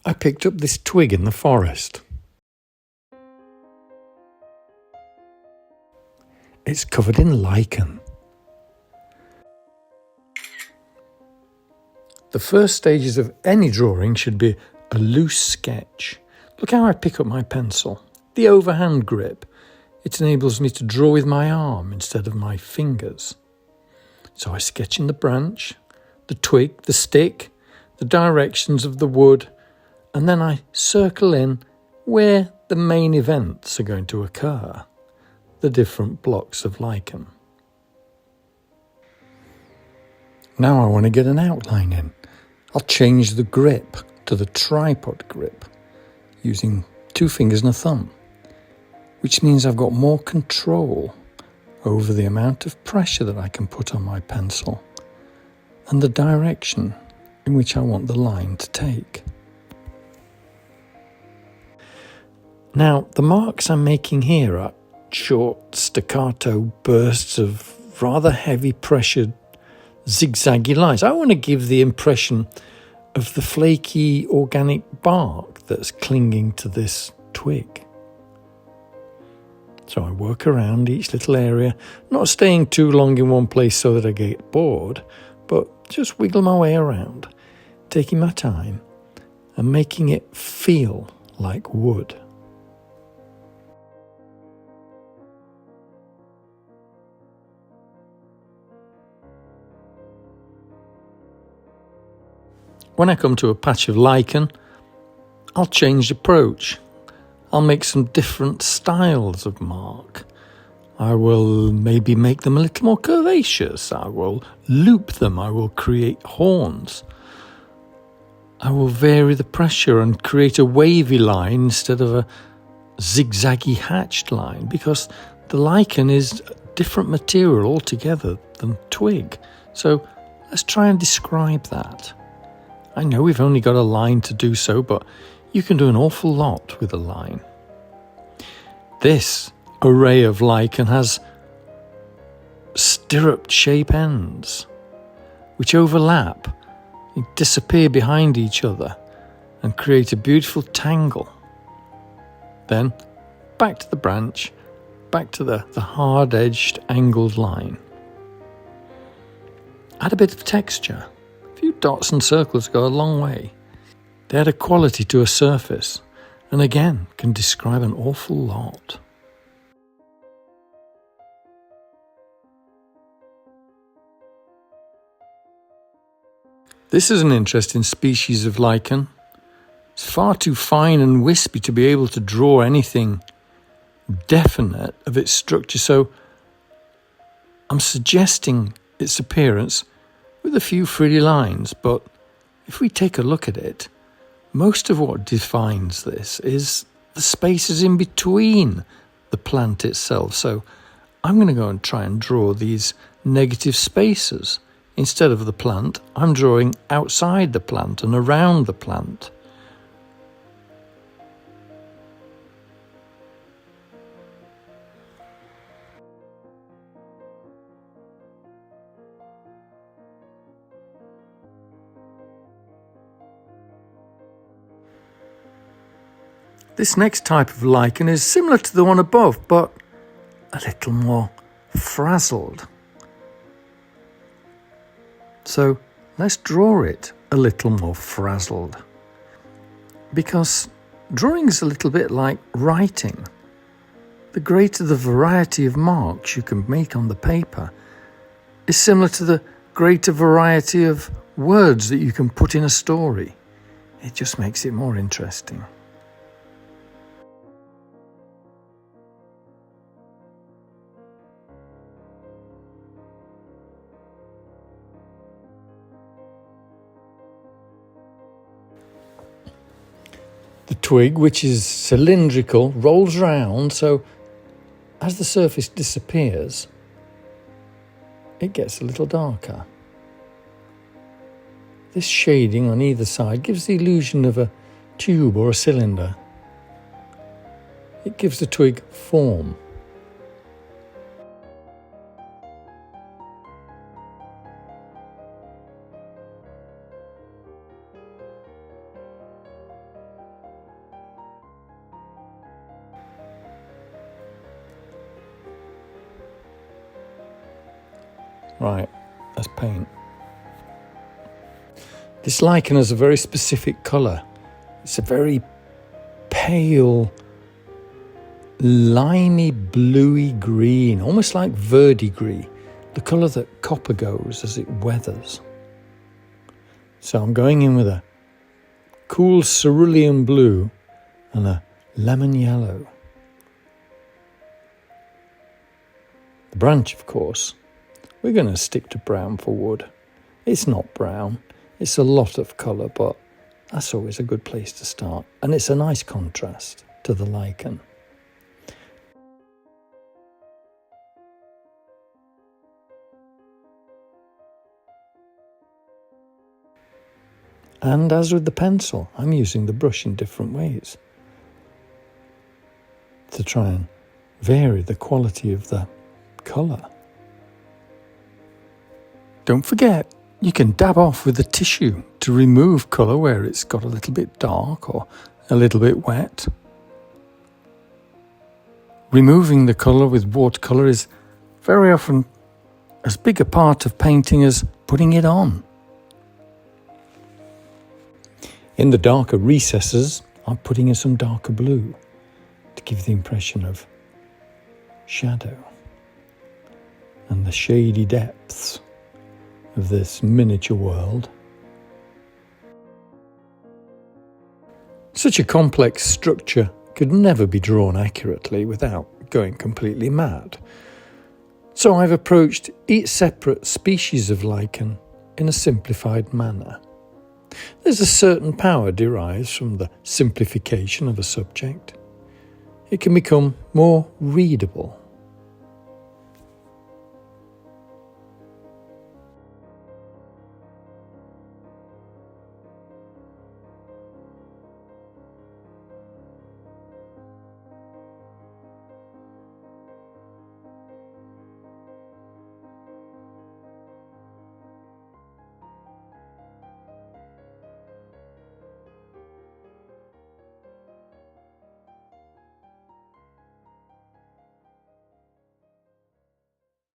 I picked up this twig in the forest. It's covered in lichen. The first stages of any drawing should be a loose sketch. Look how I pick up my pencil. The overhand grip. It enables me to draw with my arm instead of my fingers. So I sketch in the branch, the twig, the stick, the directions of the wood, and then I circle in where the main events are going to occur, the different blocks of lichen. Now I want to get an outline in. I'll change the grip to the tripod grip using 2 fingers and a thumb, which means I've got more control over the amount of pressure that I can put on my pencil and the direction in which I want the line to take. Now, the marks I'm making here are short staccato bursts of rather heavy pressured zigzaggy lines. I want to give the impression of the flaky organic bark that's clinging to this twig. So I work around each little area, not staying too long in one place so that I get bored, but just wiggle my way around, taking my time and making it feel like wood. When I come to a patch of lichen, I'll change approach. I'll make some different styles of mark. I will maybe make them a little more curvaceous. I will loop them. I will create horns. I will vary the pressure and create a wavy line instead of a zigzaggy hatched line, because the lichen is a different material altogether than twig. So let's try and describe that. I know we've only got a line to do so, but you can do an awful lot with a line. This array of lichen has stirrup shape ends, which overlap, disappear behind each other, and create a beautiful tangle. Then back to the branch, back to the hard-edged angled line. Add a bit of texture. A few dots and circles go a long way. They add a quality to a surface, and again can describe an awful lot. This is an interesting species of lichen. It's far too fine and wispy to be able to draw anything definite of its structure, so I'm suggesting its appearance with a few frilly lines, but if we take a look at it, most of what defines this is the spaces in between the plant itself. So I'm going to go and try and draw these negative spaces. Instead of the plant, I'm drawing outside the plant and around the plant. This next type of lichen is similar to the one above, but a little more frazzled. So let's draw it a little more frazzled, because drawing is a little bit like writing. The greater the variety of marks you can make on the paper is similar to the greater variety of words that you can put in a story. It just makes it more interesting. The twig, which is cylindrical, rolls round, so as the surface disappears, it gets a little darker. This shading on either side gives the illusion of a tube or a cylinder. It gives the twig form. Right, let's paint. This lichen has a very specific colour. It's a very pale, limey, bluey green, almost like verdigris, the colour that copper goes as it weathers. So I'm going in with a cool cerulean blue and a lemon yellow. The branch, of course, we're going to stick to brown for wood. It's not brown, it's a lot of colour, but that's always a good place to start. And it's a nice contrast to the lichen. And as with the pencil, I'm using the brush in different ways to try and vary the quality of the colour. Don't forget, you can dab off with a tissue to remove colour where it's got a little bit dark or a little bit wet. Removing the colour with watercolour is very often as big a part of painting as putting it on. In the darker recesses, I'm putting in some darker blue to give the impression of shadow and the shady depths of this miniature world. Such a complex structure could never be drawn accurately without going completely mad. So I've approached each separate species of lichen in a simplified manner. There's a certain power derives from the simplification of a subject. It can become more readable.